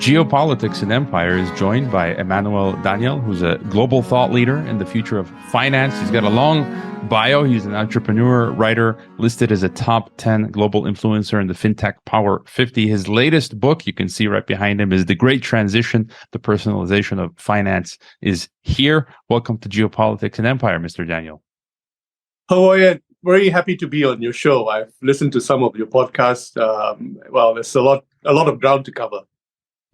Geopolitics and Empire is joined by Emmanuel Daniel, who's a global thought leader in the future of finance. He's got a long bio. He's an entrepreneur, writer, listed as a top 10 global influencer in the Fintech Power50. His latest book, you can see right behind him, is The Great Transition, The Personalization of Finance, is here. Welcome to Geopolitics and Empire, Mr. Daniel. How are you? Very happy to be on your show. I've listened to some of your podcasts. There's a lot of ground to cover.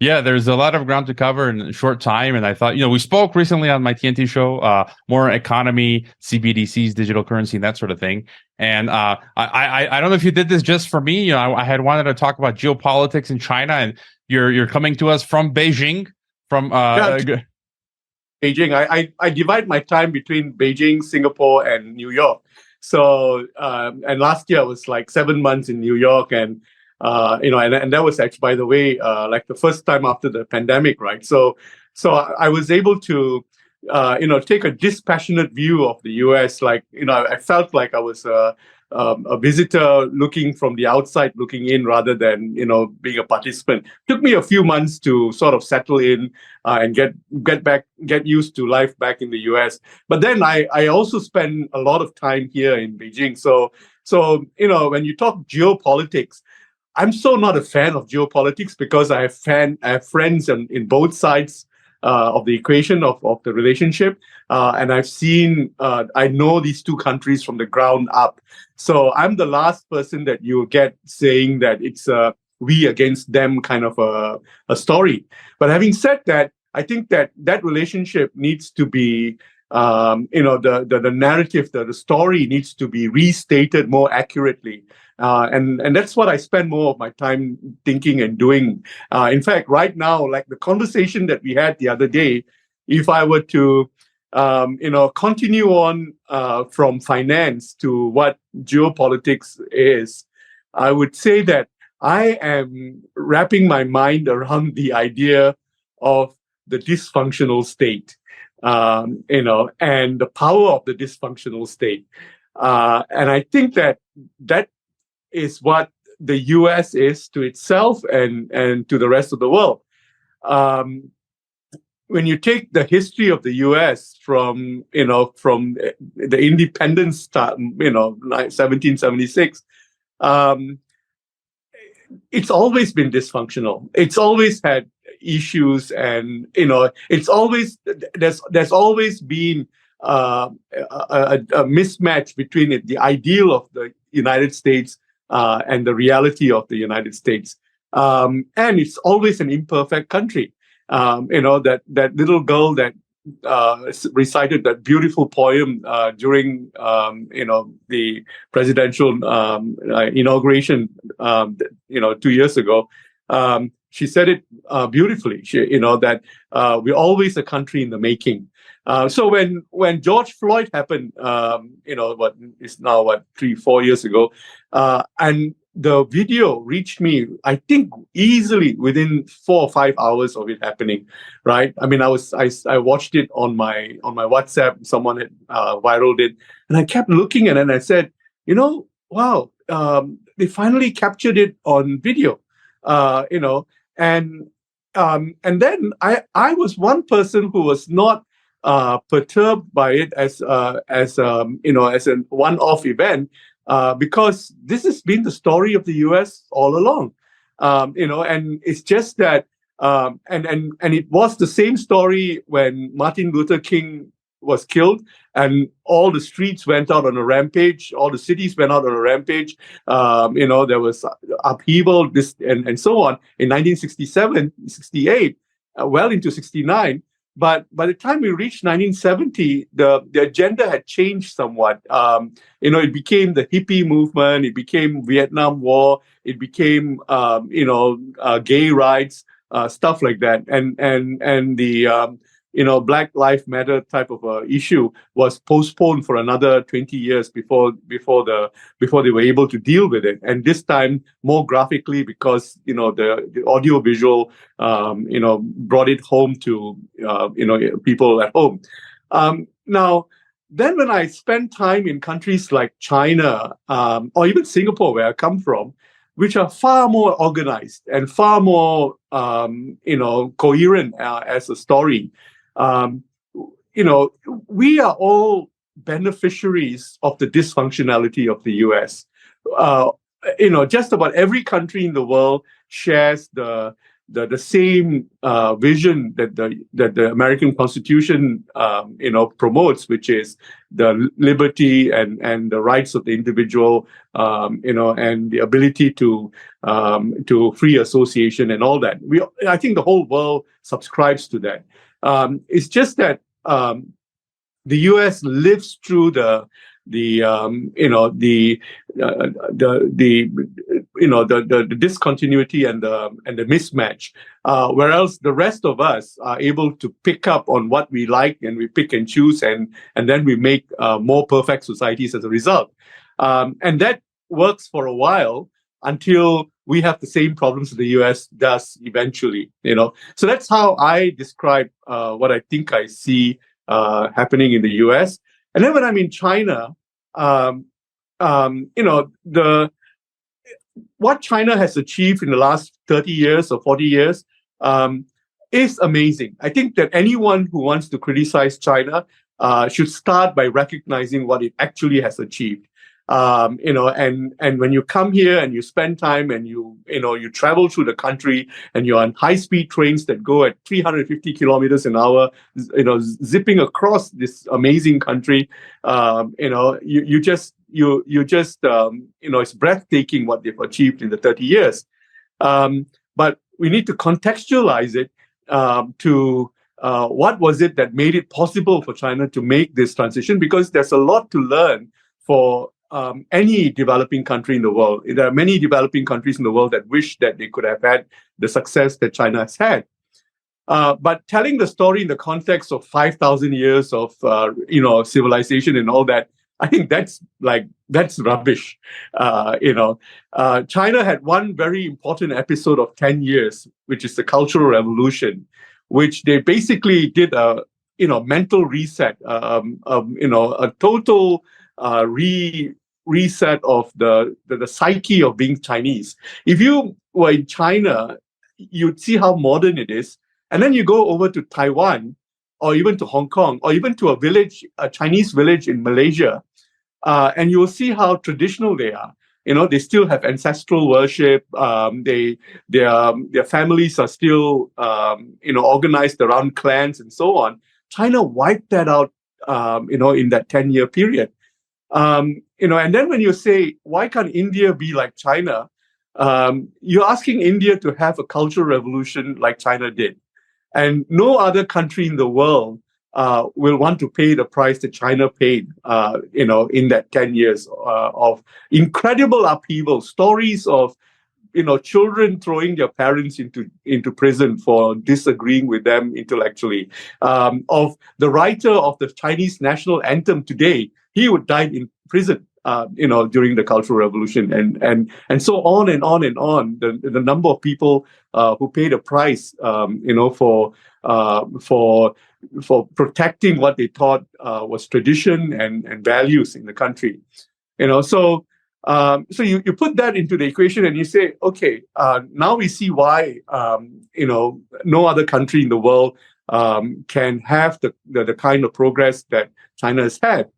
Yeah, there's a lot of ground to cover in a short time. And I thought, we spoke recently on my TNT show, more economy, CBDCs, digital currency, and that sort of thing. And I don't know if you did this just for me. I had wanted to talk about geopolitics in China, and you're coming to us from Beijing. Beijing. I divide my time between Beijing, Singapore, and New York. So, and last year I was like 7 months in New York, and that was actually, by the way, like the first time after the pandemic, right? So I was able to, take a dispassionate view of the U.S. Like, I felt like I was a visitor looking from the outside, looking in, rather than being a participant. Took me a few months to sort of settle in and get used to life back in the U.S. But then I also spend a lot of time here in Beijing. So when you talk geopolitics, I'm so not a fan of geopolitics because I have friends in both sides of the equation of the relationship, and I know these two countries from the ground up. So I'm the last person that you get saying that it's we against them kind of a story. But having said that, I think that relationship needs to be, the narrative, the story needs to be restated more accurately. And that's what I spend more of my time thinking and doing. In fact, right now, like the conversation that we had the other day, if I were to, continue on from finance to what geopolitics is, I would say that I am wrapping my mind around the idea of the dysfunctional state, and the power of the dysfunctional state. And I think that is what the U.S. is to itself and to the rest of the world. When you take the history of the U.S. from the independence start, like 1776, it's always been dysfunctional. It's always had issues, and there's always been a mismatch between the ideal of the United States and the reality of the United States. And it's always an imperfect country. That little girl that recited that beautiful poem during the presidential inauguration 2 years ago. She said it beautifully. That we're always a country in the making. So when George Floyd happened, what is now 3-4 years ago, and the video reached me, I think easily within 4 or 5 hours of it happening, right? I mean, I watched it on my WhatsApp. Someone had viraled it, and I kept looking at it, and I said, wow, they finally captured it on video, and then I was one person who was not perturbed by it as a one-off event, because this has been the story of the U.S. all along, and it's just that, and it was the same story when Martin Luther King was killed, and all the streets went out on a rampage, all the cities went out on a rampage. There was upheaval, and so on in 1967, 68, well into 69. But by the time we reached 1970, the agenda had changed somewhat. It became the hippie movement. It became Vietnam War. It became, gay rights, stuff like that. And the Black Lives Matter type of issue was postponed for another 20 years before they were able to deal with it. And this time more graphically, because the audio visual brought it home to people at home. Now, then when I spend time in countries like China or even Singapore, where I come from, which are far more organized and far more, coherent as a story. We are all beneficiaries of the dysfunctionality of the US. Just about every country in the world shares the same vision that the American Constitution promotes, which is the liberty and the rights of the individual, and the ability to free association and all that. I think the whole world subscribes to that. It's just that the U.S. lives through the discontinuity and the mismatch, whereas the rest of us are able to pick up on what we like, and we pick and choose, and then we make more perfect societies as a result. And that works for a while until we have the same problems that the US does eventually. So that's how I describe what I think I see happening in the US. And then when I'm in China, what China has achieved in the last 30 years or 40 years is amazing. I think that anyone who wants to criticize China should start by recognizing what it actually has achieved. And when you come here and you spend time and you travel through the country and you're on high-speed trains that go at 350 kilometers an hour, zipping across this amazing country, it's breathtaking what they've achieved in the 30 years. But we need to contextualize it to what was it that made it possible for China to make this transition, because there's a lot to learn for any developing country in the world. There are many developing countries in the world that wish that they could have had the success that China has had. But telling the story in the context of 5,000 years of civilization and all that, I think that's rubbish. China had one very important episode of 10 years, which is the Cultural Revolution, which they basically did a mental reset, a total reset of the psyche of being Chinese. If you were in China, you'd see how modern it is, and then you go over to Taiwan, or even to Hong Kong, or even to a Chinese village in Malaysia, and you will see how traditional they are. They still have ancestral worship. Their families are still organized around clans and so on. China wiped that out, in that 10-year period. And then when you say, why can't India be like China? You're asking India to have a cultural revolution like China did. And no other country in the world will want to pay the price that China paid, in that 10 years of incredible upheaval. Stories of, children throwing their parents into prison for disagreeing with them intellectually. Of the writer of the Chinese national anthem today, he would die in prison, during the Cultural Revolution, and so on and on and on. The number of people who paid a price, for protecting what they thought was tradition and values in the country. So you put that into the equation and you say, okay, now we see why no other country in the world can have the kind of progress that China has had.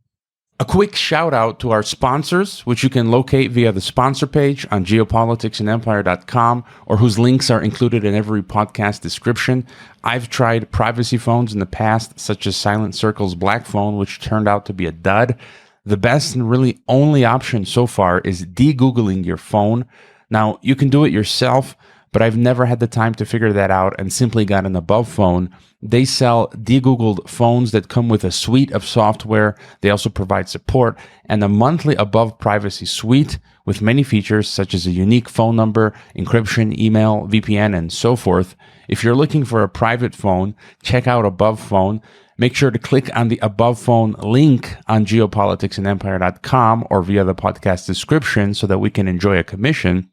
A quick shout out to our sponsors, which you can locate via the sponsor page on geopoliticsandempire.com, or whose links are included in every podcast description. I've tried privacy phones in the past, such as Silent Circle's Black Phone, which turned out to be a dud. The best and really only option so far is de-Googling your phone. Now, you can do it yourself, but I've never had the time to figure that out and simply got an Above phone. They sell de-Googled phones that come with a suite of software. They also provide support and a monthly Above privacy suite with many features such as a unique phone number, encryption, email, VPN, and so forth. If you're looking for a private phone, check out Above Phone. Make sure to click on the Above Phone link on geopoliticsandempire.com or via the podcast description so that we can enjoy a commission.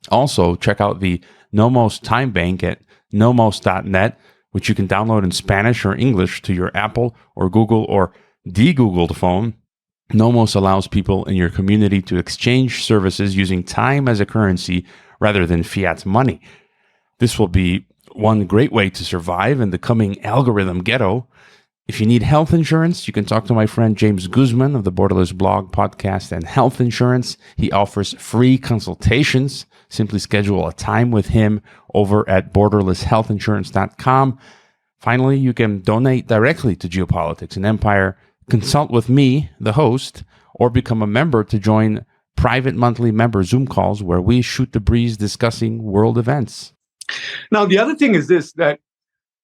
Also, check out the Nomos Time Bank at nomos.net, which you can download in Spanish or English to your Apple or Google or de-Googled phone. Nomos allows people in your community to exchange services using time as a currency rather than fiat money. This will be one great way to survive in the coming algorithm ghetto. If you need health insurance, you can talk to my friend James Guzman of the Borderless blog, podcast, and health insurance. He offers free consultations. Simply schedule a time with him over at borderlesshealthinsurance.com. Finally, you can donate directly to Geopolitics and Empire, consult with me, the host, or become a member to join private monthly member Zoom calls where we shoot the breeze discussing world events. Now, the other thing is this, that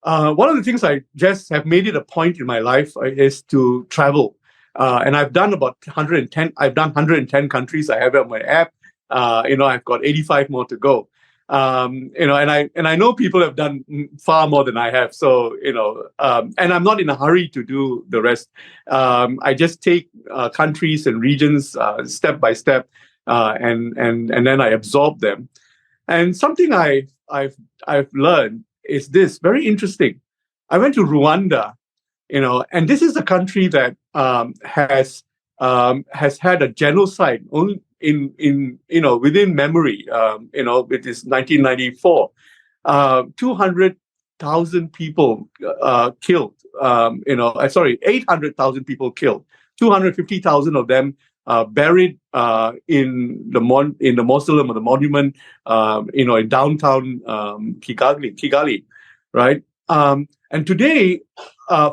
one of the things I just have made it a point in my life is to travel. And I've done about 110. I've done 110 countries. I have it on my app. I've got 85 more to go. And I know people have done far more than I have. So, and I'm not in a hurry to do the rest. I just take countries and regions step by step, and then I absorb them. And something I've learned is this very interesting. I went to Rwanda, and this is a country that has had a genocide only in within memory. It is 1994, 200,000 people killed. 800,000 people killed. 250,000 of them buried in the mausoleum or the monument, in downtown Kigali, right? And today,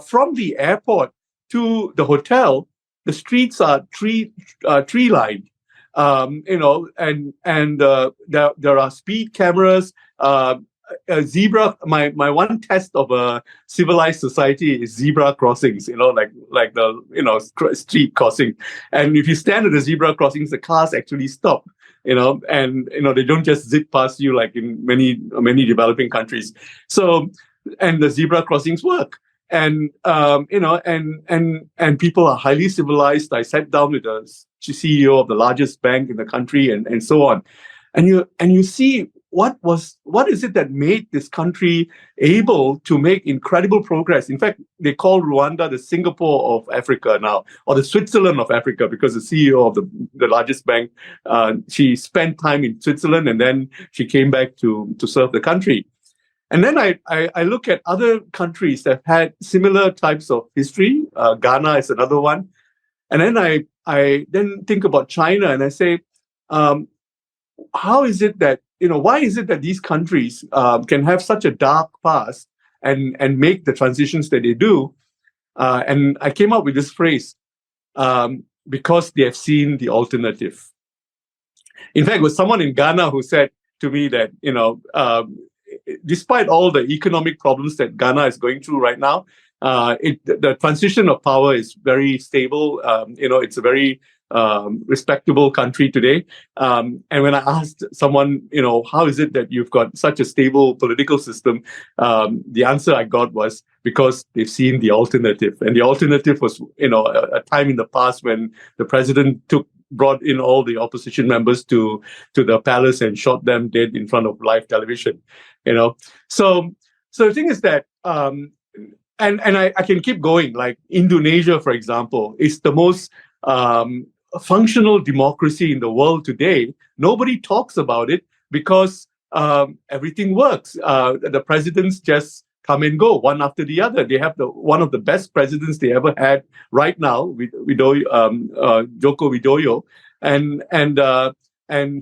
from the airport to the hotel, the streets are tree lined. There are speed cameras. A zebra. My one test of a civilized society is zebra crossings. Like the street crossing. And if you stand at the zebra crossings, the cars actually stop. They don't just zip past you like in many developing countries. So, and the zebra crossings work. And people are highly civilized. I sat down with the CEO of the largest bank in the country, and so on. And you see what is it that made this country able to make incredible progress. In fact, they call Rwanda the Singapore of Africa now, or the Switzerland of Africa, because the CEO of the largest bank, she spent time in Switzerland and then she came back to serve the country. And then I look at other countries that had similar types of history. Ghana is another one. And then I then think about China and I say, how is it that, why is it that these countries can have such a dark past and make the transitions that they do? And I came up with this phrase, because they have seen the alternative. In fact, it was someone in Ghana who said to me that, despite all the economic problems that Ghana is going through right now, the transition of power is very stable. It's a very respectable country today. And when I asked someone, how is it that you've got such a stable political system? The answer I got was because they've seen the alternative. And the alternative was, a time in the past when the president brought in all the opposition members to the palace and shot them dead in front of live television. So the thing is that, and I can keep going. Like Indonesia, for example, is the most functional democracy in the world today. Nobody talks about it because everything works. The presidents just come and go one after the other. They have one of the best presidents they ever had right now, Joko Widodo, and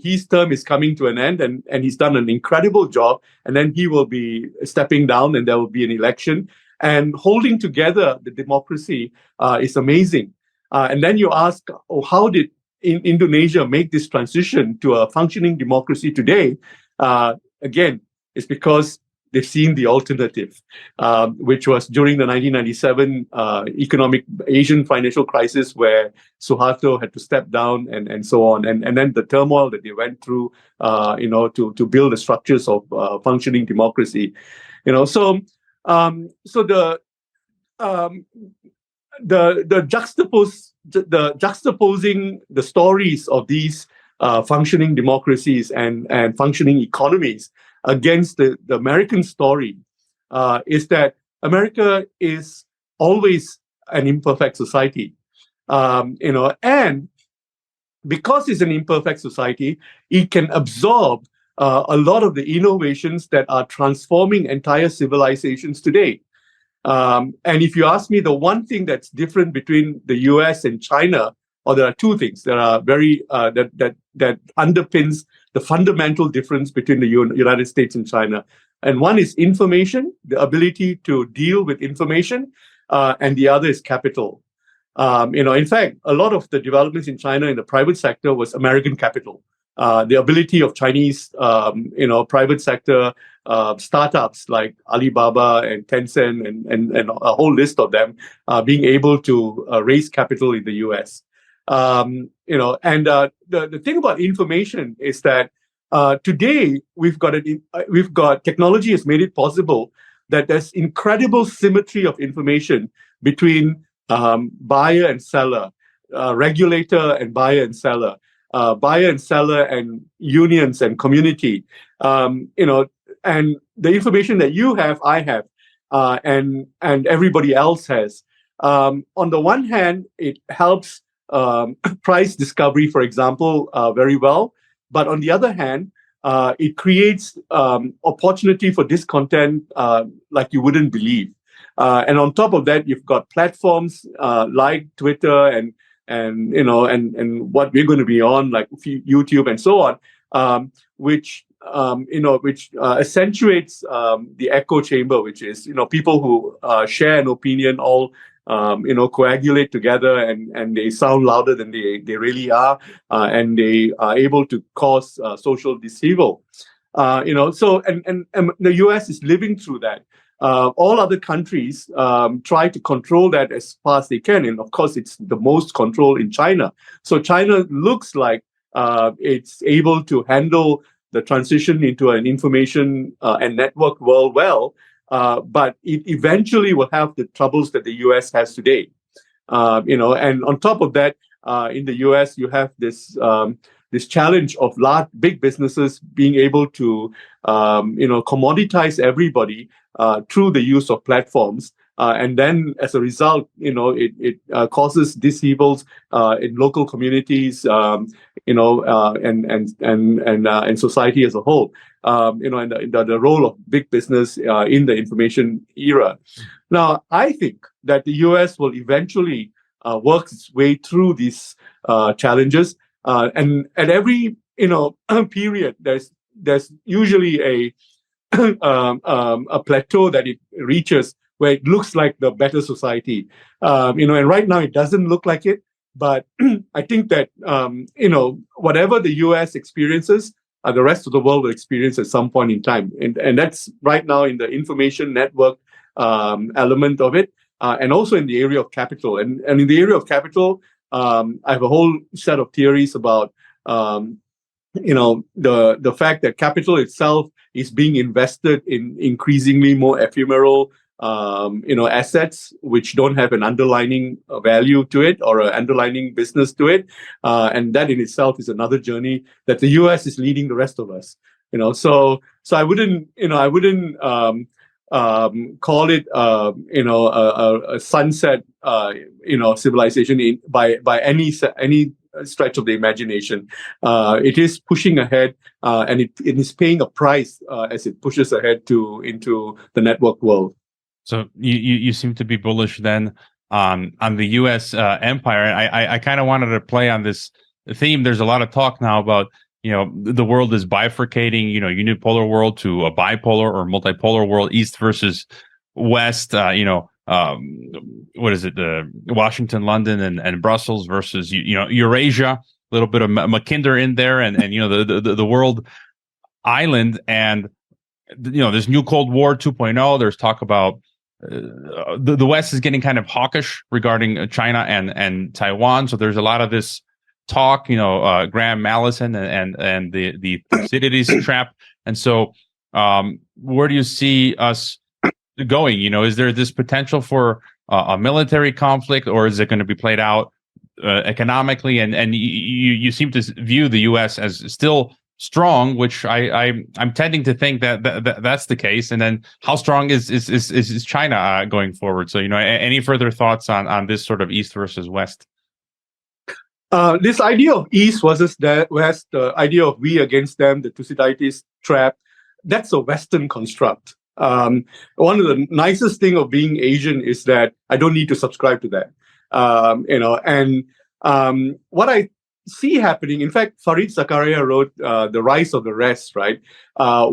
his term is coming to an end, and he's done an incredible job. And then he will be stepping down, and there will be an election. And holding together the democracy is amazing. And then you ask, how did Indonesia make this transition to a functioning democracy today? Again, it's because they've seen the alternative, which was during the 1997 economic Asian financial crisis, where Suharto had to step down and so on, and then the turmoil that they went through, to build the structures of functioning democracy, So juxtaposing the stories of these functioning democracies and functioning economies against the American story is that America is always an imperfect society. And because it's an imperfect society, it can absorb a lot of the innovations that are transforming entire civilizations today. And if you ask me, the one thing that's different between the US and China, or there are two things that are very that underpins the fundamental difference between the United States and China. And one is information, the ability to deal with information, and the other is capital. In fact, a lot of the developments in China in the private sector was American capital. The ability of Chinese, private sector startups like Alibaba and Tencent and a whole list of them being able to raise capital in the US. The thing about information is that today we've got technology has made it possible that there's incredible symmetry of information between buyer and seller, regulator and buyer and seller, and unions and community. And the information that you have, I have, and everybody else has. On the one hand, it helps price discovery, for example, very well. But on the other hand, it creates opportunity for discontent like you wouldn't believe. And on top of that, you've got platforms like Twitter and what we're going to be on, like YouTube and so on, which accentuates the echo chamber, which is people who share an opinion all coagulate together and they sound louder than they really are, and they are able to cause social dishevel. So the US is living through that. All other countries try to control that as far as they can. And of course, it's the most control in China. So China looks like it's able to handle the transition into an information and network world well, but it eventually will have the troubles that the US has today. And on top of that, in the US, you have this challenge of big businesses being able to commoditize everybody through the use of platforms, and then as a result, it causes disevils in local communities, and society as a whole. And the role of big business in the information era. Now, I think that the US will eventually work its way through these challenges, and at every period, there's usually a plateau that it reaches where it looks like the better society. And right now it doesn't look like it, but I think that, whatever the US experiences, the rest of the world will experience at some point in time. And that's right now in the information network element of it, and also in the area of capital. And in the area of capital, I have a whole set of theories about, the fact that capital itself is being invested in increasingly more ephemeral, assets which don't have an underlying value to it or an underlying business to it, and that in itself is another journey that the US is leading the rest of us. So I wouldn't call it a sunset civilization by any stretch of the imagination. It is pushing ahead, and it is paying a price as it pushes ahead into the network world. So you seem to be bullish then on the U.S. empire. I kind of wanted to play on this theme. There's a lot of talk now about the world is bifurcating, unipolar world to a bipolar or multipolar world, East versus West. What is it? Washington, London, and Brussels versus Eurasia. A little bit of Mackinder in there, and the world island, and there's new Cold War 2.0. There's talk about the West is getting kind of hawkish regarding China and Taiwan. So there's a lot of this talk, Graham Allison and the Thucydides trap. And so where do you see us going? Is there this potential for a military conflict, or is it going to be played out economically? And you seem to view the U.S. as still strong, which I'm tending to think that's the case. And then how strong is China going forward? So any further thoughts on this sort of East versus West? This idea of East versus the West, the idea of we against them, the Thucydides trap, that's a Western construct. One of the nicest thing of being Asian is that I don't need to subscribe to that. And what I see happening, in fact, Farid Zakaria wrote The Rise of the Rest, right?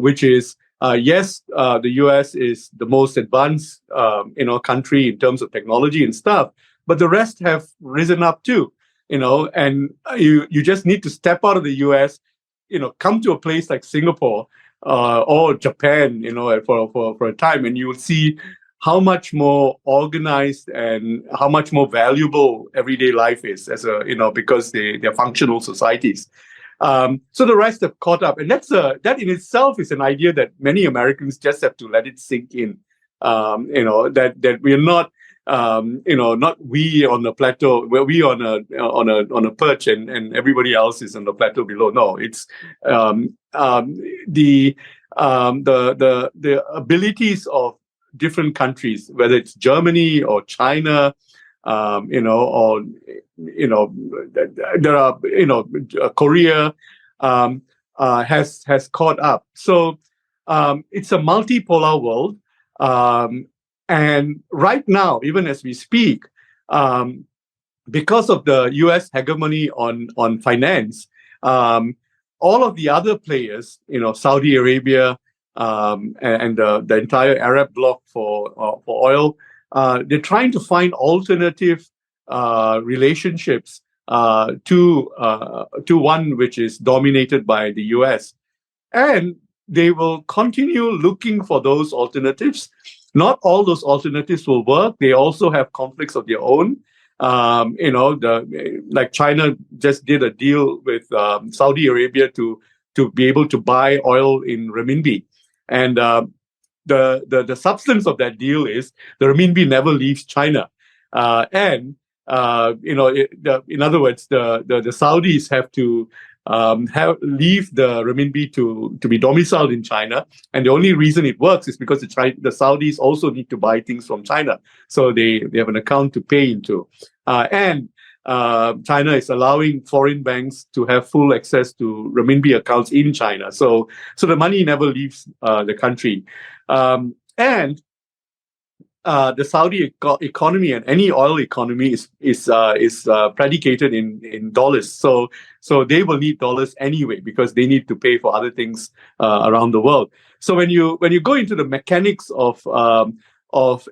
Which is, yes, the US is the most advanced, country in terms of technology and stuff, but the rest have risen up too. And you just need to step out of the US, come to a place like Singapore or Japan, for a time, and you will see how much more organized and how much more valuable everyday life is because they're functional societies. So the rest have caught up, and that in itself is an idea that many Americans just have to let it sink in. That we're not. Not we on the plateau, where we on a perch, and everybody else is on the plateau below. No, it's the abilities of different countries, whether it's Germany or China, there are Korea has caught up. So it's a multipolar world. And right now, even as we speak, because of the U.S. hegemony on finance, all of the other players, Saudi Arabia and the entire Arab bloc for oil, they're trying to find alternative relationships to one which is dominated by the U.S. And they will continue looking for those alternatives. Not all those alternatives will work. They also have conflicts of their own. Like China just did a deal with Saudi Arabia to be able to buy oil in renminbi, and the substance of that deal is the renminbi never leaves China, in other words, the Saudis have to leave the renminbi to be domiciled in China, and the only reason it works is because the Saudis also need to buy things from China, so they have an account to pay into, and China is allowing foreign banks to have full access to renminbi accounts in China, so the money never leaves the country, and the Saudi economy and any oil economy is predicated in dollars. So they will need dollars anyway because they need to pay for other things around the world. So when you go into the mechanics of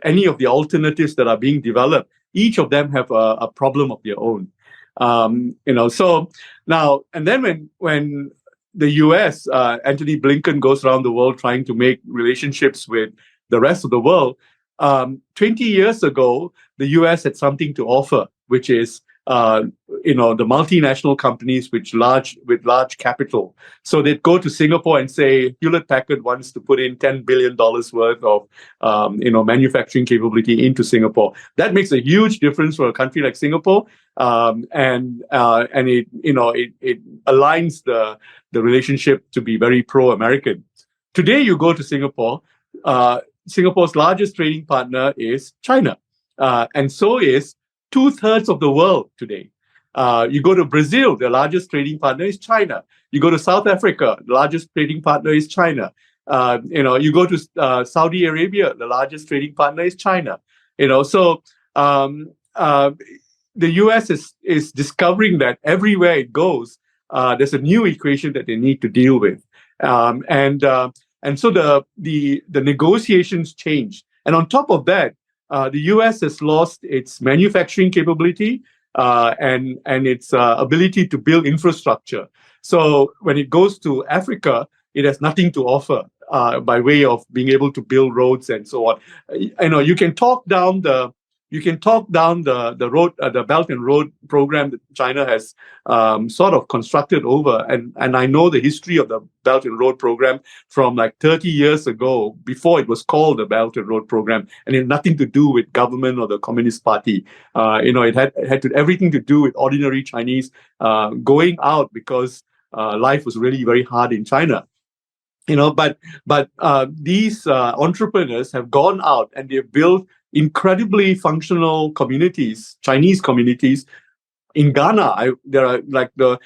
any of the alternatives that are being developed, each of them have a problem of their own. So now and then when the U.S. Antony Blinken goes around the world trying to make relationships with the rest of the world. 20 years ago, the U.S. had something to offer, which is, the multinational companies with large capital. So they'd go to Singapore and say, Hewlett Packard wants to put in $10 billion worth of, manufacturing capability into Singapore. That makes a huge difference for a country like Singapore, and it aligns the relationship to be very pro-American. Today, you go to Singapore. Singapore's largest trading partner is China, and so is 2/3 of the world today. You go to Brazil, the largest trading partner is China. You go to South Africa, the largest trading partner is China. You go to Saudi Arabia, the largest trading partner is China. So the U.S. is discovering that everywhere it goes, there's a new equation that they need to deal with, and so the negotiations change. And on top of that, the U.S. has lost its manufacturing capability and its ability to build infrastructure. So when it goes to Africa, it has nothing to offer by way of being able to build roads and so on. You can talk down the road, the Belt and Road program that China has sort of constructed over, and I know the history of the Belt and Road program from like 30 years ago, before it was called the Belt and Road program, and it had nothing to do with government or the Communist Party. It had everything to do with ordinary Chinese going out because life was really very hard in China. But these entrepreneurs have gone out and they've built incredibly functional communities, Chinese communities, In Ghana, there are like the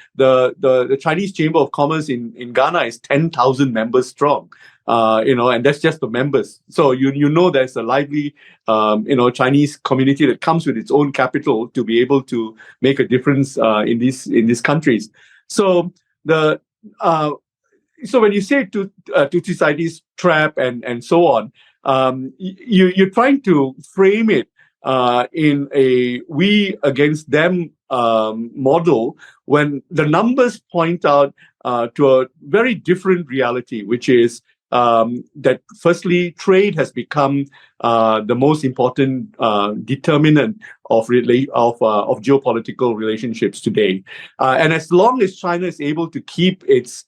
Chinese Chamber of Commerce in Ghana is 10,000 members strong, and that's just the members. So you know there's a lively Chinese community that comes with its own capital to be able to make a difference in these countries. So the so when you say to society's trap and so on, you're trying to frame it in a we against them model, when the numbers point out to a very different reality, which is that firstly, trade has become the most important determinant of geopolitical relationships today. And as long as China is able to keep its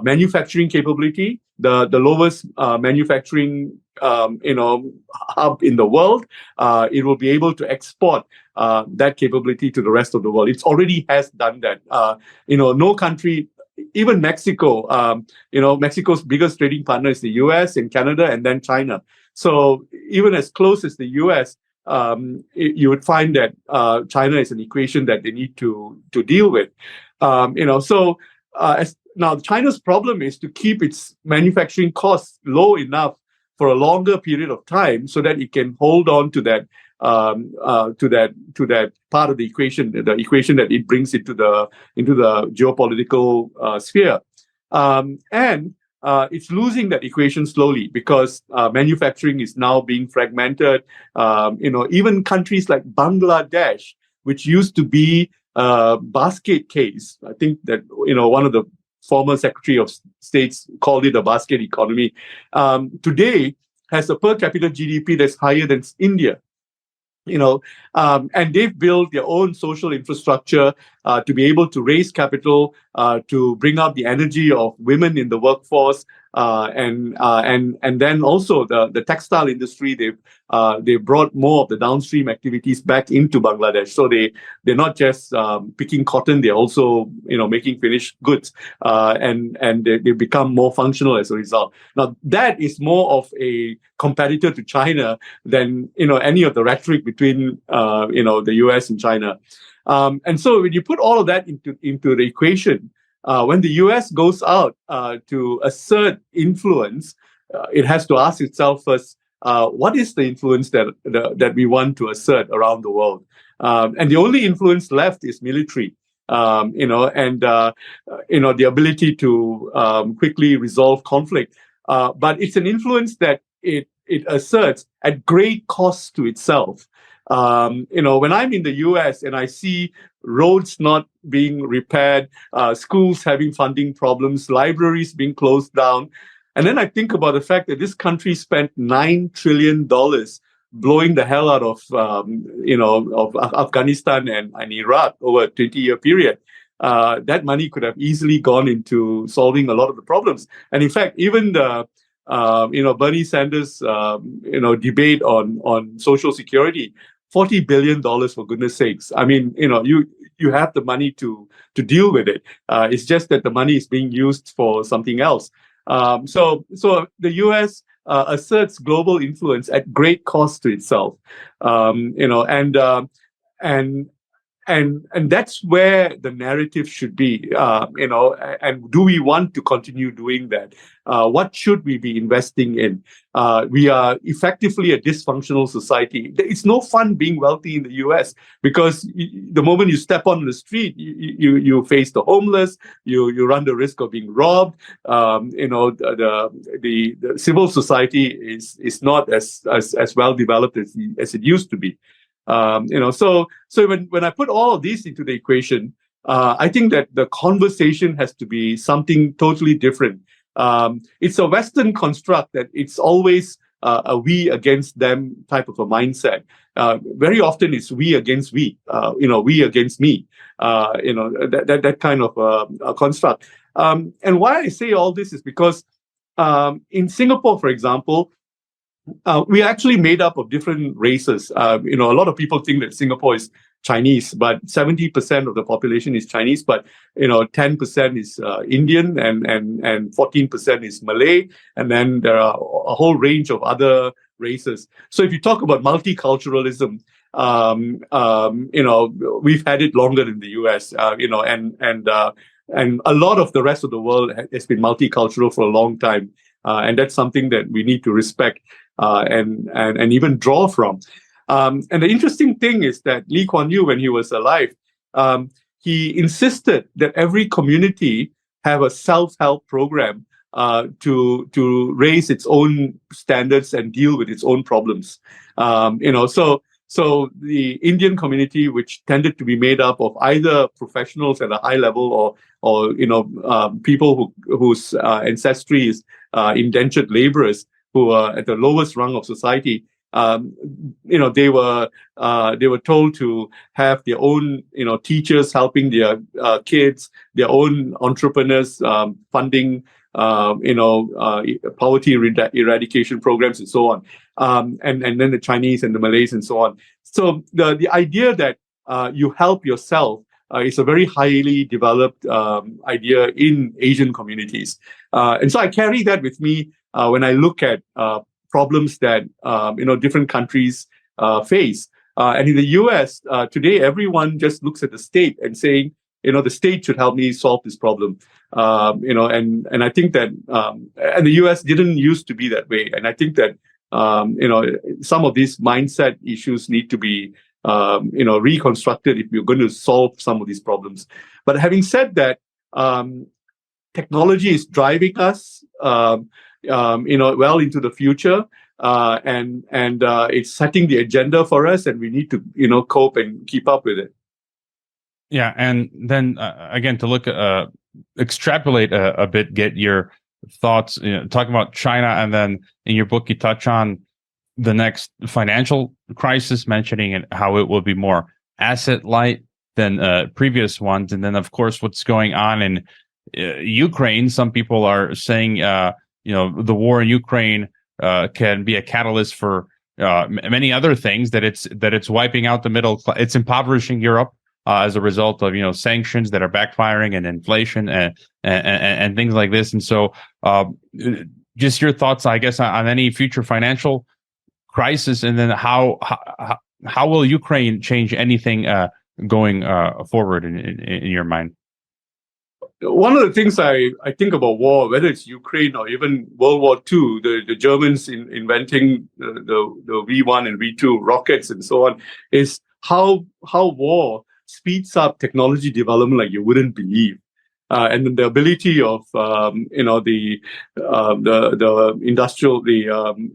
manufacturing capability, the lowest manufacturing hub in the world, it will be able to export that capability to the rest of the world. It already has done that. No country, even Mexico, Mexico's biggest trading partner is the US and Canada and then China. So even as close as the US, you would find that China is an equation that they need to deal with. Now China's problem is to keep its manufacturing costs low enough for a longer period of time, so that it can hold on to that part of the equation that it brings into the geopolitical sphere, and it's losing that equation slowly because manufacturing is now being fragmented. Even countries like Bangladesh, which used to be a basket case, I think that one of the former Secretary of States called it a basket economy, today has a per capita GDP that's higher than India. And they've built their own social infrastructure to be able to raise capital, to bring up the energy of women in the workforce, and then also the textile industry. They've brought more of the downstream activities back into Bangladesh. So they're not just picking cotton; they're also making finished goods, and they become more functional as a result. Now that is more of a competitor to China than any of the rhetoric between the US and China. And so when you put all of that into the equation, when the US goes out to assert influence, it has to ask itself first, what is the influence that we want to assert around the world? And the only influence left is military. The ability to quickly resolve conflict. But it's an influence that it asserts at great cost to itself. When I'm in the US and I see roads not being repaired, schools having funding problems, libraries being closed down, and then I think about the fact that this country spent $9 trillion blowing the hell out of Afghanistan and Iraq over a 20-year period. That money could have easily gone into solving a lot of the problems. And in fact, even the Bernie Sanders debate on Social Security, $40 billion, for goodness sakes. I mean, you have the money to deal with it. It's just that the money is being used for something else. So the US asserts global influence at great cost to itself. And that's where the narrative should be, and do we want to continue doing that? What should we be investing in? We are effectively a dysfunctional society. It's no fun being wealthy in the US because the moment you step on the street, you face the homeless, you run the risk of being robbed. The civil society is not as well developed as it used to be. So when I put all of these into the equation, I think that the conversation has to be something totally different. It's a Western construct that it's always a we against them type of a mindset. Very often it's we against we, we against me, that kind of a construct. And why I say all this is because in Singapore, for example, we are actually made up of different races. A lot of people think that Singapore is Chinese, but 70% of the population is Chinese, but 10% is Indian and 14% is Malay, and then there are a whole range of other races. So if you talk about multiculturalism, we've had it longer than the US. And a lot of the rest of the world has been multicultural for a long time, and that's something that we need to respect and even draw from. And the interesting thing is that Lee Kuan Yew, when he was alive, he insisted that every community have a self-help program to raise its own standards and deal with its own problems. So the Indian community, which tended to be made up of either professionals at a high level or people whose ancestry is indentured laborers who are at the lowest rung of society, they were told to have their own teachers helping their kids, their own entrepreneurs funding poverty eradication programs and so on, and then the Chinese and the Malays and so on. So the idea that you help yourself is a very highly developed idea in Asian communities, and so I carry that with me when I look at problems that different countries face. And in the US today, everyone just looks at the state and saying, the state should help me solve this problem. And I think that and the US didn't used to be that way. And I think that some of these mindset issues need to be reconstructed if we're going to solve some of these problems. But having said that, technology is driving us well into the future, and it's setting the agenda for us, and we need to cope and keep up with it. Yeah, and then again, to look extrapolate a bit, get your thoughts, talking about China, and then in your book you touch on the next financial crisis, mentioning how it will be more asset light than previous ones, and then of course what's going on in Ukraine. Some people are saying the war in Ukraine can be a catalyst for many other things, that it's wiping out the middle class, it's impoverishing Europe as a result of sanctions that are backfiring, and inflation and things like this. And so just your thoughts, I guess, on any future financial crisis, and then how will Ukraine change anything going forward in your mind? One of the things I think about war, whether it's Ukraine or even World War II, the Germans inventing the V1 and V2 rockets and so on, is how war speeds up technology development like you wouldn't believe. And then the ability of the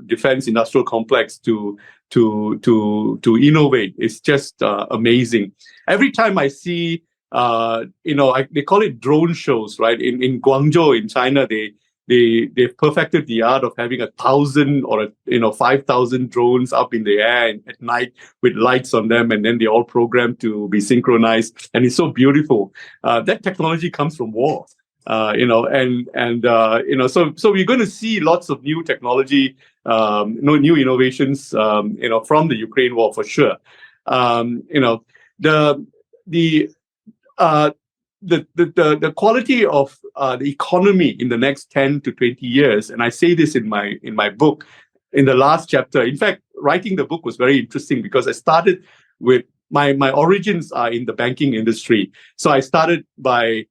defense industrial complex to innovate is just amazing. Every time I see they call it drone shows, right? In Guangzhou in China, they've perfected the art of having 1,000 or 5,000 drones up in the air at night with lights on them, and then they're all programmed to be synchronized, and it's so beautiful. That technology comes from war, so we're going to see lots of new technology, new innovations, from the Ukraine war for sure. The quality of the economy in the next 10 to 20 years, and I say this in my book, in the last chapter. In fact, writing the book was very interesting because I started with my origins are in the banking industry. So I started by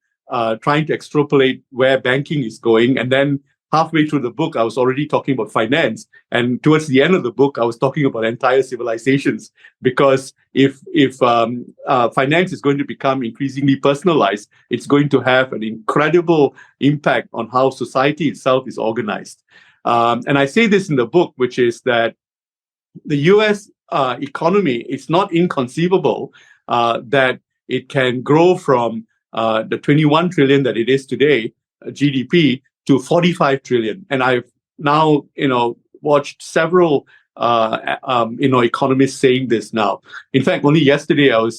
trying to extrapolate where banking is going, and then halfway through the book, I was already talking about finance, and towards the end of the book, I was talking about entire civilizations. Because if finance is going to become increasingly personalized, it's going to have an incredible impact on how society itself is organized. And I say this in the book, which is that the U.S. Economy, it's not inconceivable that it can grow from the 21 trillion that it is today, GDP, to 45 trillion. And I've now, watched several, economists saying this now. In fact, only yesterday I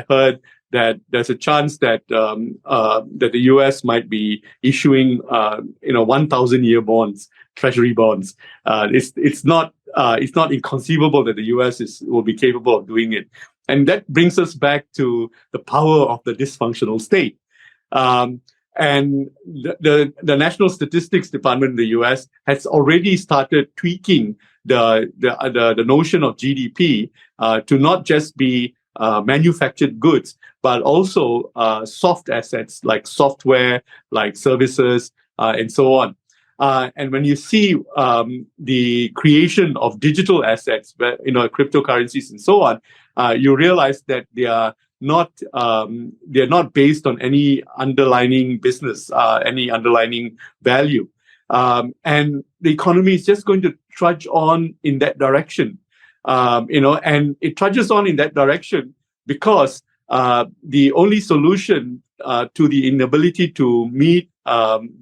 heard that there's a chance that that the U.S. might be issuing, 1,000-year bonds, treasury bonds. It's not inconceivable that the U.S. will be capable of doing it. And that brings us back to the power of the dysfunctional state. And the National Statistics Department in the US has already started tweaking the notion of GDP to not just be manufactured goods, but also soft assets like software, like services, and so on. And when you see the creation of digital assets, cryptocurrencies and so on, you realize that they're not based on any underlying business, any underlying value. And the economy is just going to trudge on in that direction. And it trudges on in that direction because the only solution to the inability to meet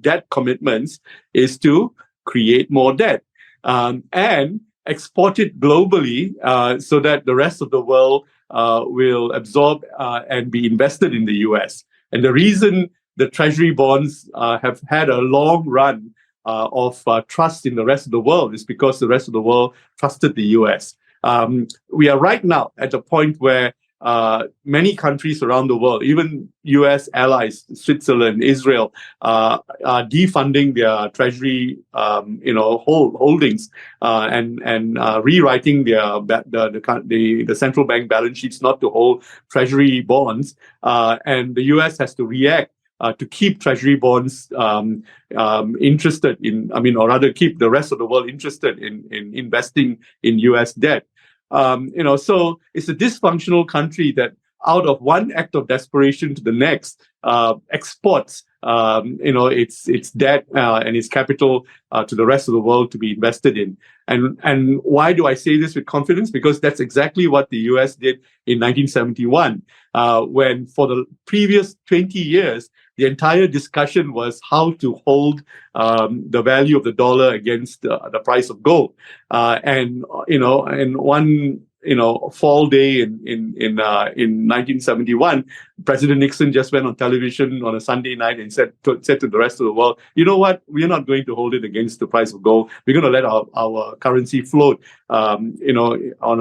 debt commitments is to create more debt and export it globally so that the rest of the world will absorb and be invested in the US. And the reason the treasury bonds have had a long run of trust in the rest of the world is because the rest of the world trusted the US. We are right now at a point where many countries around the world, even US allies, Switzerland, Israel, are defunding their treasury, holdings and rewriting the central bank balance sheets not to hold treasury bonds. And the US has to react to keep treasury bonds interested in, or rather keep the rest of the world interested in investing in US debt. So it's a dysfunctional country that out of one act of desperation to the next exports its debt and its capital to the rest of the world to be invested in. And why do I say this with confidence? Because that's exactly what the US did in 1971, when for the previous 20 years, the entire discussion was how to hold the value of the dollar against the price of gold. And one fall day in 1971, President Nixon just went on television on a Sunday night and said to the rest of the world, you know what, we're not going to hold it against the price of gold. We're going to let our currency float, on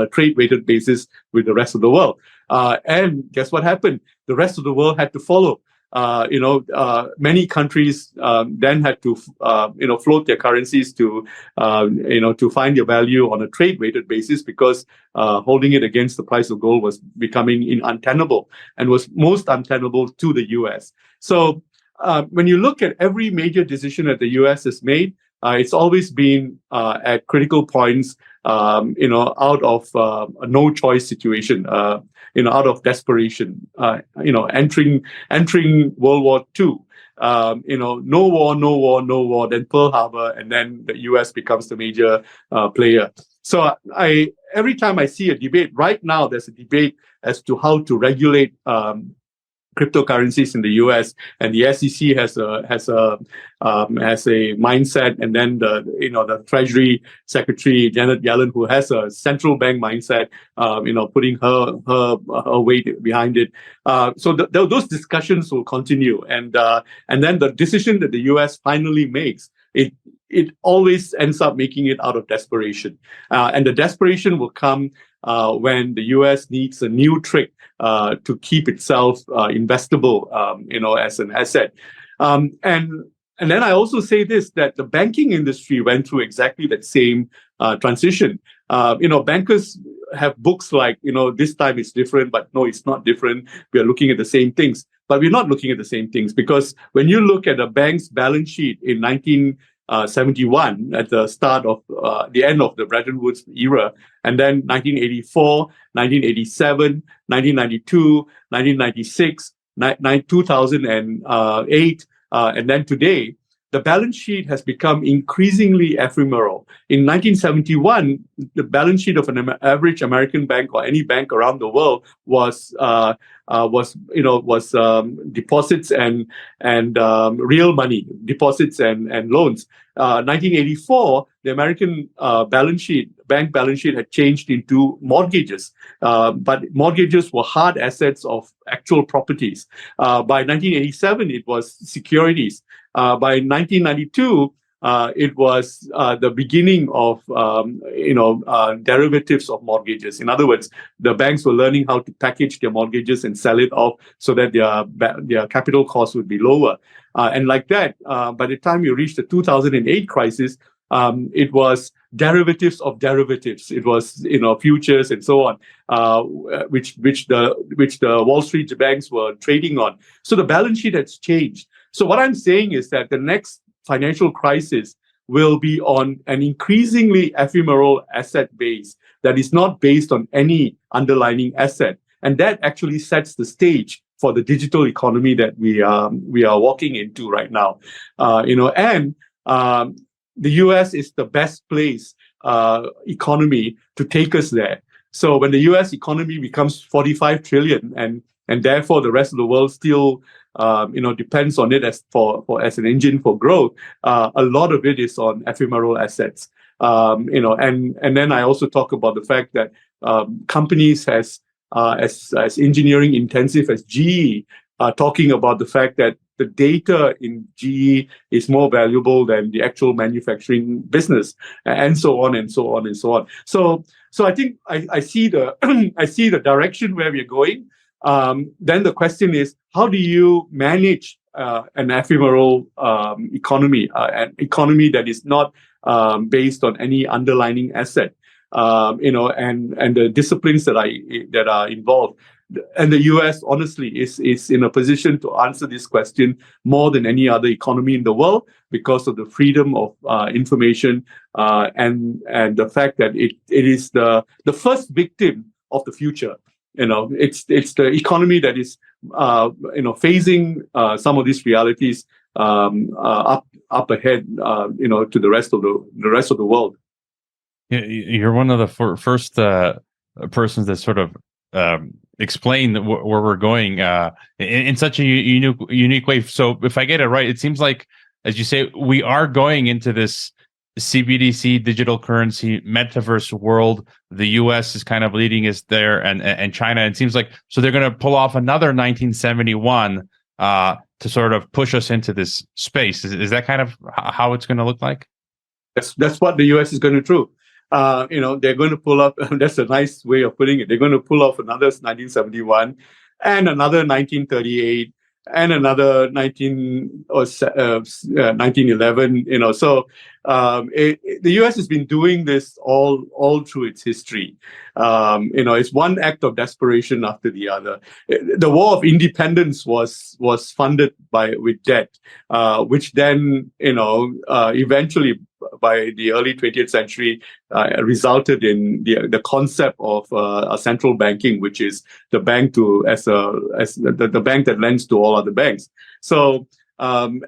a trade-weighted basis with the rest of the world. And guess what happened? The rest of the world had to follow. Many countries then had to, float their currencies to find their value on a trade-weighted basis because holding it against the price of gold was becoming untenable and was most untenable to the U.S. So when you look at every major decision that the U.S. has made, it's always been at critical points, out of a no-choice situation, out of desperation, entering World War II. No war, then Pearl Harbor, and then the U.S. becomes the major player. So every time I see a debate, right now there's a debate as to how to regulate cryptocurrencies in the U.S. and the SEC has a mindset, and then the Treasury Secretary Janet Yellen, who has a central bank mindset, putting her weight behind it. So those discussions will continue, and then the decision that the U.S. finally makes, it always ends up making it out of desperation, and the desperation will come when the U.S. needs a new trick to keep itself investable, as an asset. And then I also say this, that the banking industry went through exactly that same transition. Bankers have books like, this time it's different, but no, it's not different. We are looking at the same things, but we're not looking at the same things, because when you look at a bank's balance sheet in 1971, at the start of the end of the Bretton Woods era, and then 1984, 1987, 1992, 1996, 2008, and then today, the balance sheet has become increasingly ephemeral. In 1971, the balance sheet of an average American bank or any bank around the world was deposits and real money, deposits and loans. 1984, the American bank balance sheet had changed into mortgages, but mortgages were hard assets of actual properties. By 1987, it was securities. By 1992, it was the beginning of derivatives of mortgages. In other words, the banks were learning how to package their mortgages and sell it off so that their capital costs would be lower. And like that, by the time you reach the 2008 crisis, it was derivatives of derivatives. It was futures and so on, which the Wall Street banks were trading on. So the balance sheet has changed. So what I'm saying is that the next financial crisis will be on an increasingly ephemeral asset base that is not based on any underlying asset, and that actually sets the stage for the digital economy that we are walking into right now. The US is the best place economy to take us there. So when the US economy becomes 45 trillion and therefore the rest of the world still depends on it as an engine for growth, a lot of it is on ephemeral assets. And then I also talk about the fact that companies as engineering intensive as GE are talking about the fact that the data in GE is more valuable than the actual manufacturing business, and so on and so on and so on. So I think I see the I see the direction where we're going. Then the question is, how do you manage an ephemeral economy, an economy that is not based on any underlying asset, and the disciplines that are involved. And the US, honestly, is in a position to answer this question more than any other economy in the world because of the freedom of information and the fact that it is the first victim of the future. It's the economy that is facing some of these realities up ahead to the rest of the world. You're one of the first persons that sort of explain where we're going in such a unique way. So if I get it right, it seems like, as you say, we are going into this CBDC digital currency metaverse world. The US is kind of leading us there, and China. It seems like so they're going to pull off another 1971 to sort of push us into this space. Is that kind of how it's going to look like? That's what the US is going to do. They're going to pull up. That's a nice way of putting it. They're going to pull off another 1971, and another 1938, and another 1911. So the U.S. has been doing this all through its history. It's one act of desperation after the other. The War of Independence was funded with debt, which then eventually by the early 20th century resulted in the concept of a central banking, which is the bank as the bank that lends to all other banks. So there's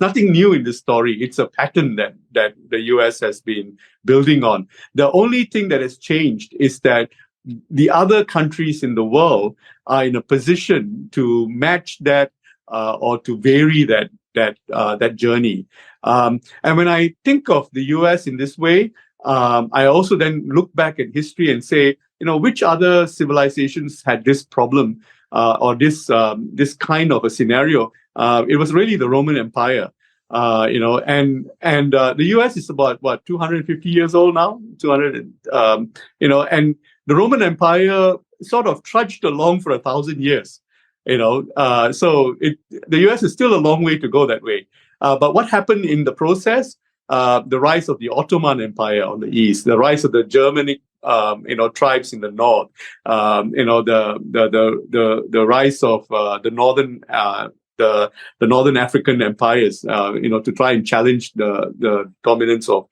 nothing new in this story. It's a pattern that the US has been building on. The only thing that has changed is that the other countries in the world are in a position to match that or to vary that journey. And when I think of the US in this way, I also then look back at history and say, which other civilizations had this problem or this kind of a scenario? It was really the Roman Empire. And the US is about 250 years old now, 200, and the Roman Empire sort of trudged along for 1,000 years. So the US is still a long way to go that way. But what happened in the process? The rise of the Ottoman Empire on the east, the rise of the Germanic tribes in the north, the rise of the northern African empires, to try and challenge the dominance of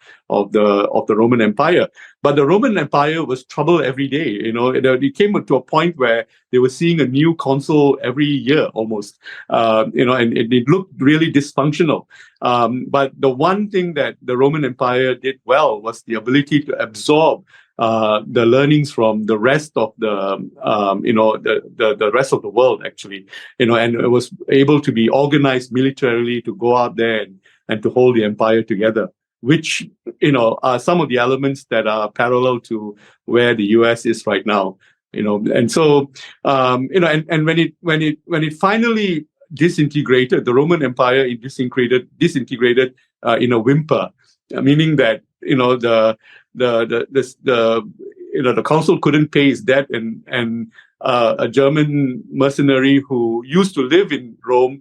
the Roman Empire. But the Roman Empire was trouble every day. It came to a point where they were seeing a new consul every year almost, and it looked really dysfunctional. But the one thing that the Roman Empire did well was the ability to absorb the learnings from the rest of the rest of the world, actually, and it was able to be organized militarily to go out there and to hold the empire together, which are some of the elements that are parallel to where the US is right now. And so and when it finally disintegrated. The Roman Empire disintegrated in a whimper, meaning that the consul couldn't pay his debt, and a German mercenary who used to live in Rome,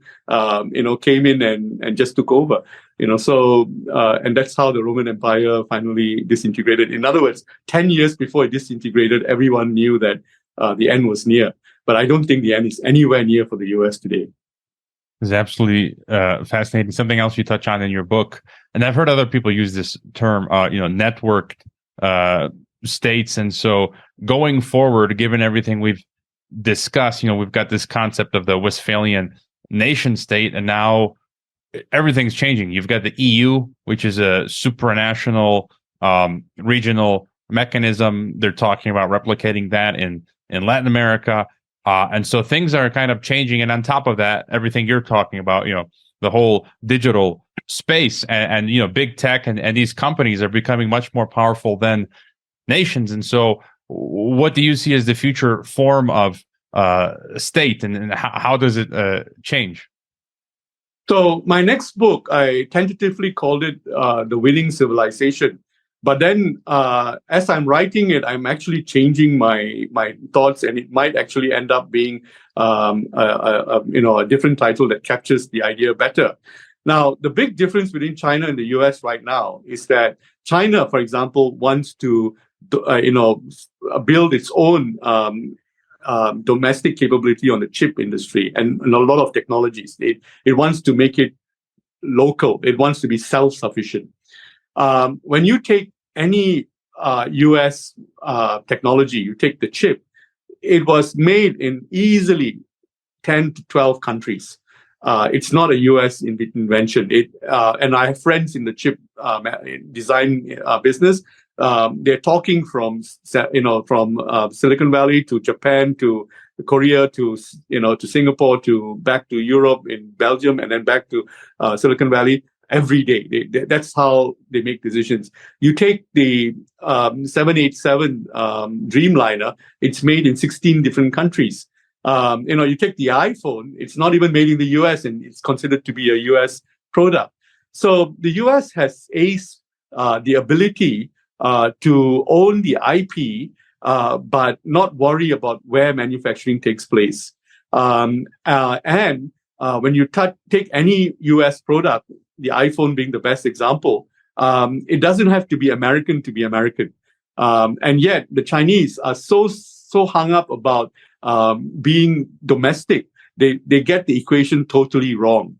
came in and just took over. And that's how the Roman Empire finally disintegrated. In other words, 10 years before it disintegrated, everyone knew that the end was near. But I don't think the end is anywhere near for the US today. It's absolutely fascinating. Something else you touch on in your book, and I've heard other people use this term, networked states. And so going forward, given everything we've discussed, we've got this concept of the Westphalian nation state, and now everything's changing. You've got the EU, which is a supranational regional mechanism. They're talking about replicating that in Latin America. And so things are kind of changing. And on top of that, everything you're talking about, the whole digital space and big tech and these companies are becoming much more powerful than nations. And so what do you see as the future form of state, and how does it change? So my next book, I tentatively called it The Winning Civilization. But then as I'm writing it, I'm actually changing my thoughts, and it might actually end up being a different title that captures the idea better. Now, the big difference between China and the US right now is that China, for example, wants to build its own domestic capability on the chip industry and a lot of technologies. It wants to make it local. It wants to be self-sufficient. When you take any US technology, you take the chip, it was made in easily 10 to 12 countries. It's not a US invention. And I have friends in the chip design business. They're talking from Silicon Valley to Japan to Korea to Singapore to back to Europe, in Belgium, and then back to Silicon Valley every day. That's how they make decisions. You take the 787 Dreamliner; it's made in 16 different countries. You take the iPhone; it's not even made in the US, and it's considered to be a US product. So the US has aced the ability to own the IP, but not worry about where manufacturing takes place. And when you take any US product, the iPhone being the best example, it doesn't have to be American to be American. And yet the Chinese are so hung up about being domestic, they get the equation totally wrong.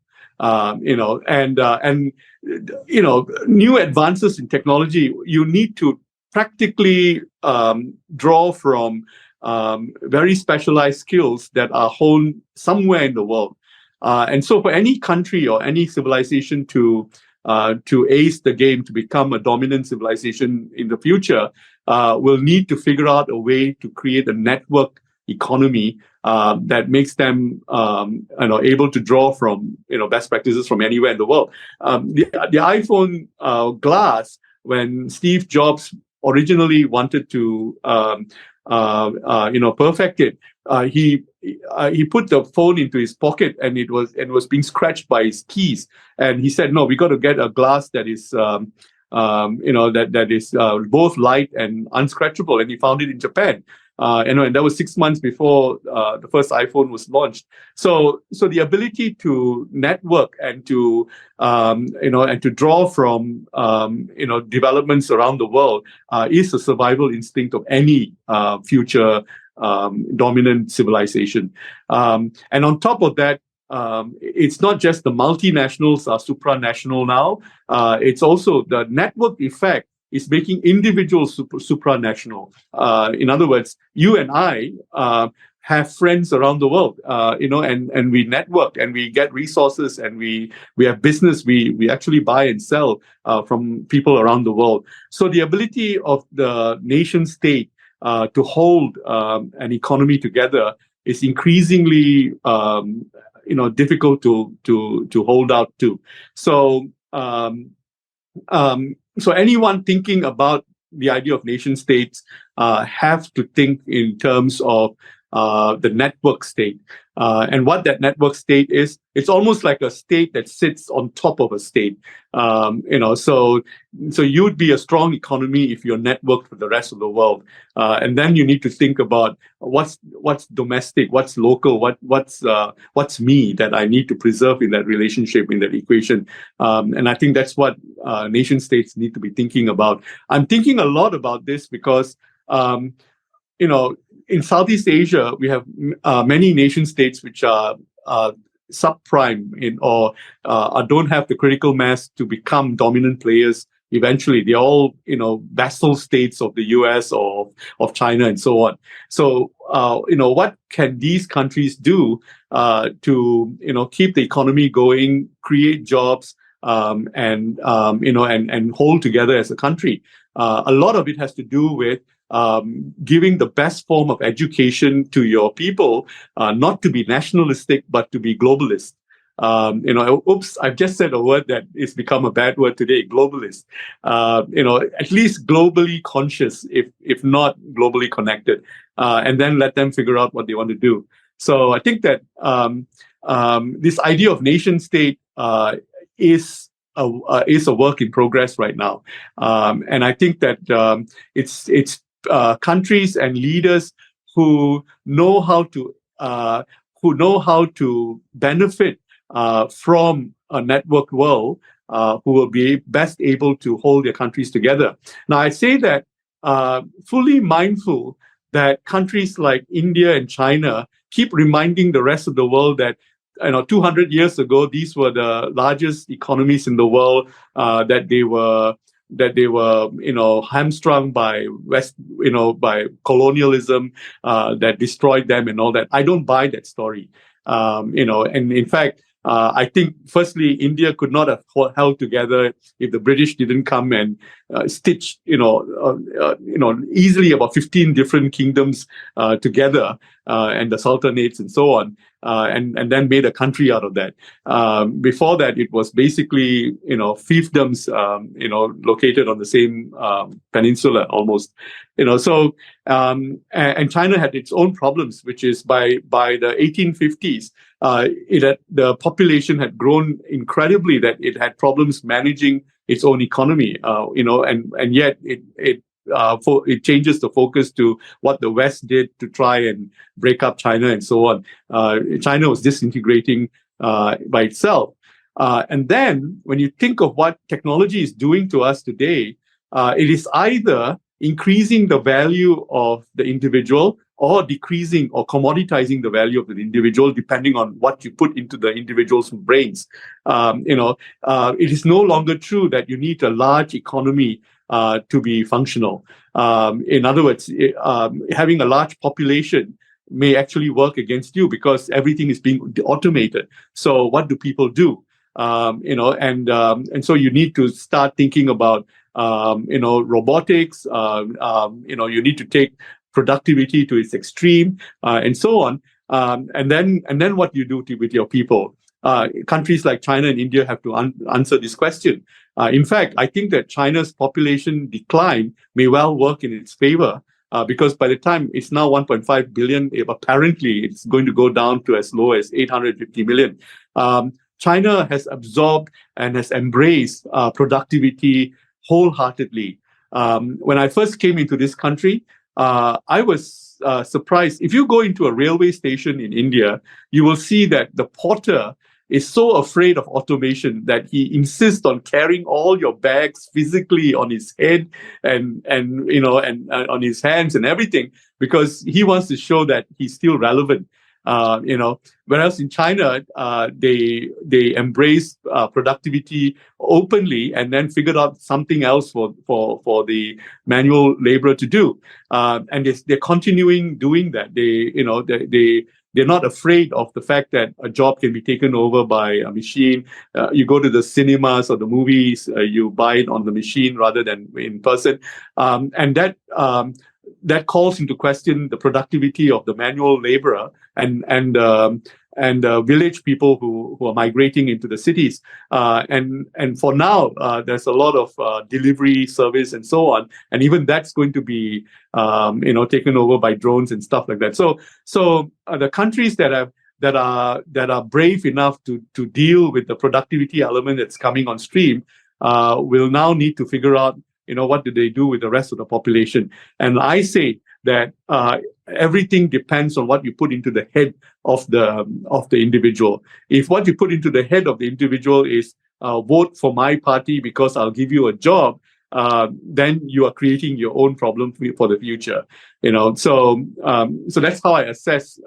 New advances in technology, you need to practically draw from very specialized skills that are honed somewhere in the world. And so for any country or any civilization to ace the game, to become a dominant civilization in the future, will need to figure out a way to create a network economy that makes them able to draw from best practices from anywhere in the world. The iPhone glass, when Steve Jobs originally wanted to perfect it, he put the phone into his pocket, and it was being scratched by his keys. And he said, "No, we got to get a glass that is that is both light and unscratchable." And he found it in Japan. And that was 6 months before the first iPhone was launched. So the ability to network and to draw from developments around the world is a survival instinct of any future dominant civilization. And on top of that, it's not just the multinationals are supranational now. It's also the network effect is making individuals supranational. In other words, you and I have friends around the world, and we network and we get resources, and we have business. We actually buy and sell from people around the world. So the ability of the nation state to hold an economy together is increasingly difficult to hold out to. So anyone thinking about the idea of nation states have to think in terms of the network state. And what that network state is, it's almost like a state that sits on top of a state. So you'd be a strong economy if you're networked with the rest of the world. And then you need to think about what's domestic, what's local, what's me that I need to preserve in that relationship, in that equation. And I think that's what nation states need to be thinking about. I'm thinking a lot about this because in Southeast Asia, we have many nation states which are subprime or don't have the critical mass to become dominant players. Eventually, they're all vassal states of the US or of China and so on. So what can these countries do to keep the economy going, create jobs, and hold together as a country? A lot of it has to do with giving the best form of education to your people, not to be nationalistic, but to be globalist. I've just said a word that has become a bad word today, globalist. At least globally conscious, if not globally connected, and then let them figure out what they want to do. So I think that this idea of nation state is a work in progress right now, and I think that it's countries and leaders who know how to benefit from a networked world, who will be best able to hold their countries together. Now, I say that fully mindful that countries like India and China keep reminding the rest of the world that 200 years ago, these were the largest economies in the world, that they were hamstrung by by colonialism that destroyed them and all that. I don't buy that story. And in fact, I think firstly, India could not have held together if the British didn't come and stitch, easily about 15 different kingdoms together, and the sultanates and so on, and then made a country out of that. Before that, it was basically, fiefdoms, located on the same peninsula almost, So and China had its own problems, which is by the 1850s. The population had grown incredibly that it had problems managing its own economy, and yet it changes the focus to what the West did to try and break up China and so on. China was disintegrating by itself. And then when you think of what technology is doing to us today, it is either increasing the value of the individual or decreasing or commoditizing the value of the individual, depending on what you put into the individual's brains. It is no longer true that you need a large economy to be functional. In other words, having a large population may actually work against you because everything is being automated. So what do people do? And so you need to start thinking about robotics. You need to take productivity to its extreme, and so on. And then what you do with your people. Countries like China and India have to answer this question. In fact, I think that China's population decline may well work in its favor, because by the time it's now 1.5 billion, apparently it's going to go down to as low as 850 million. China has absorbed and has embraced productivity wholeheartedly. When I first came into this country, I was surprised. If you go into a railway station in India, you will see that the porter is so afraid of automation that he insists on carrying all your bags physically on his head and on his hands and everything, because he wants to show that he's still relevant. Whereas in China, they embrace productivity openly and then figured out something else for the manual laborer to do, and they're continuing doing that. They're not afraid of the fact that a job can be taken over by a machine. You go to the cinemas or the movies, you buy it on the machine rather than in person, and that calls into question the productivity of the manual laborer, and village people who are migrating into the cities. And for now, there's a lot of delivery service and so on, and even that's going to be taken over by drones and stuff like that. So the countries that are brave enough to deal with the productivity element that's coming on stream will now need to figure out, what do they do with the rest of the population. And I say that everything depends on what you put into the head of the individual. If what you put into the head of the individual is vote for my party because I'll give you a job, then you are creating your own problem for the future. So that's how I assess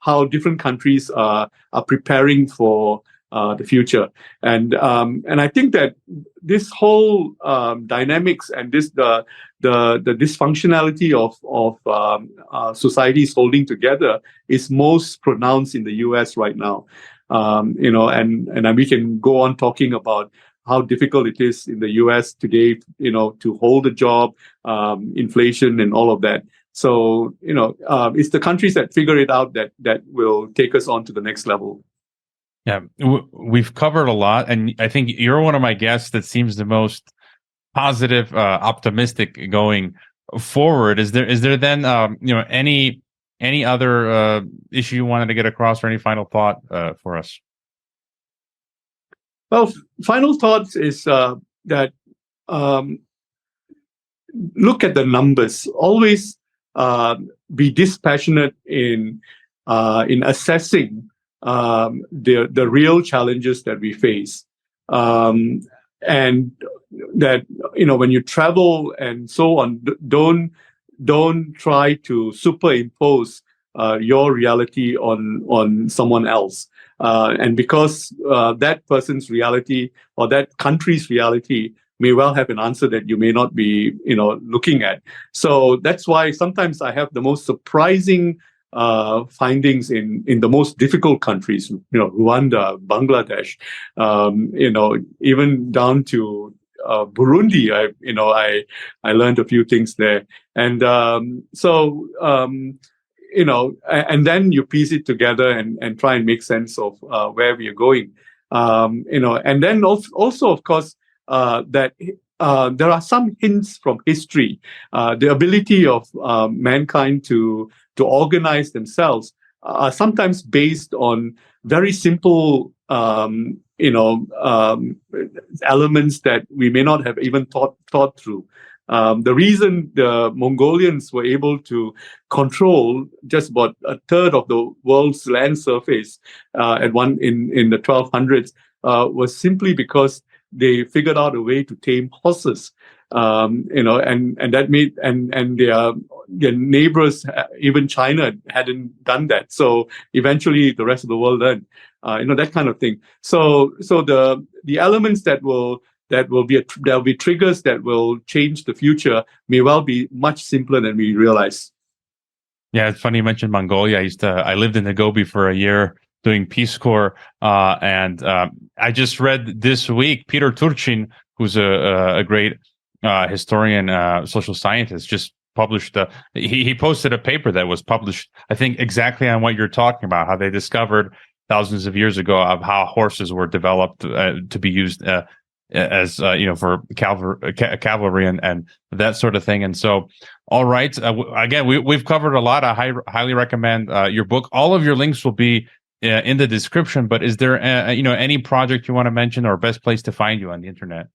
how different countries are preparing for the future. And I think that this whole dynamics and the dysfunctionality of societies holding together is most pronounced in the US right now. And we can go on talking about how difficult it is in the US today, to hold a job, inflation and all of that. So, it's the countries that figure it out that will take us on to the next level. Yeah, we've covered a lot, and I think you're one of my guests that seems the most positive, optimistic going forward. Is there then any other issue you wanted to get across, or any final thought for us? Well, final thoughts is that look at the numbers. Always be dispassionate in assessing the real challenges that we face, and that when you travel and so on, don't try to superimpose your reality on someone else, and because that person's reality or that country's reality may well have an answer that you may not be looking at. So that's why sometimes I have the most surprising findings in the most difficult countries, Rwanda, Bangladesh, even down to Burundi. I learned a few things there, and and then you piece it together and try and make sense of where we are going, and then also of course that there are some hints from history, the ability of mankind to organize themselves are sometimes based on very simple elements that we may not have even thought through. The reason the Mongolians were able to control just about a third of the world's land surface in the 1200s was simply because they figured out a way to tame horses, and that made and their neighbors, even China, hadn't done that. So eventually, the rest of the world learned, that kind of thing. So the elements there'll be triggers that will change the future may well be much simpler than we realize. Yeah, it's funny you mentioned Mongolia. I lived in the Gobi for a year doing Peace Corps, and I just read this week Peter Turchin, who's a great historian, social scientist, just published he posted a paper that was published, I think, exactly on what you're talking about, how they discovered thousands of years ago of how horses were developed to be used as for cavalry and that sort of thing. And so, all right, again, we've covered a lot. I highly recommend your book. All of your links will be in the description. But is there any project you want to mention, or best place to find you on the internet?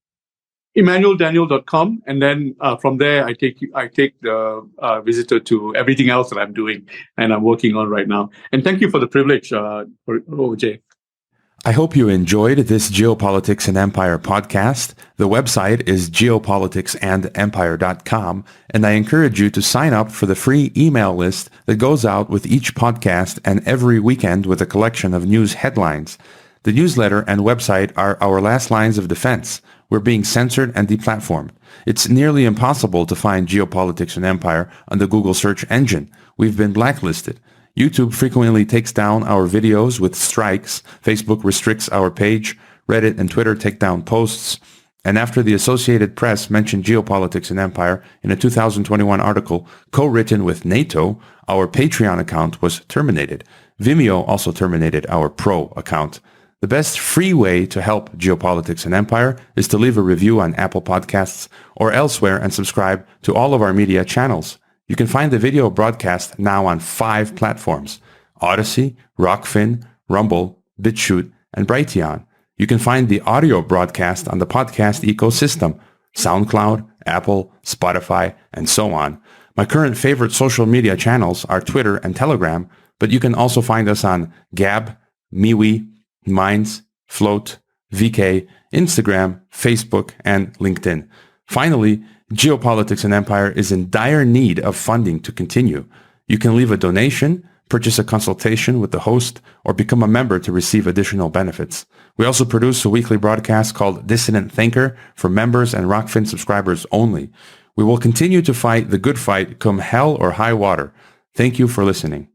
EmmanuelDaniel.com, and then from there I take the visitor to everything else that I'm doing and I'm working on right now. And thank you for the privilege, OJ. I hope you enjoyed this Geopolitics and Empire podcast. The website is geopoliticsandempire.com, and I encourage you to sign up for the free email list that goes out with each podcast and every weekend with a collection of news headlines. The newsletter and website are our last lines of defense. We're being censored and deplatformed. It's nearly impossible to find Geopolitics and Empire on the Google search engine. We've been blacklisted. YouTube frequently takes down our videos with strikes. Facebook restricts our page. Reddit and Twitter take down posts. And after the Associated Press mentioned Geopolitics and Empire in a 2021 article co-written with NATO, our Patreon account was terminated. Vimeo also terminated our Pro account. The best free way to help Geopolitics and Empire is to leave a review on Apple Podcasts or elsewhere and subscribe to all of our media channels. You can find the video broadcast now on 5 platforms: Odyssey, Rockfin, Rumble, BitChute, and Brighteon. You can find the audio broadcast on the podcast ecosystem: SoundCloud, Apple, Spotify, and so on. My current favorite social media channels are Twitter and Telegram, but you can also find us on Gab, MeWe, Minds, Float, VK, Instagram, Facebook, and LinkedIn. Finally, Geopolitics and Empire is in dire need of funding to continue. You can leave a donation, purchase a consultation with the host, or become a member to receive additional benefits. We also produce a weekly broadcast called Dissident Thinker for members and Rockfin subscribers only. We will continue to fight the good fight come hell or high water. Thank you for listening.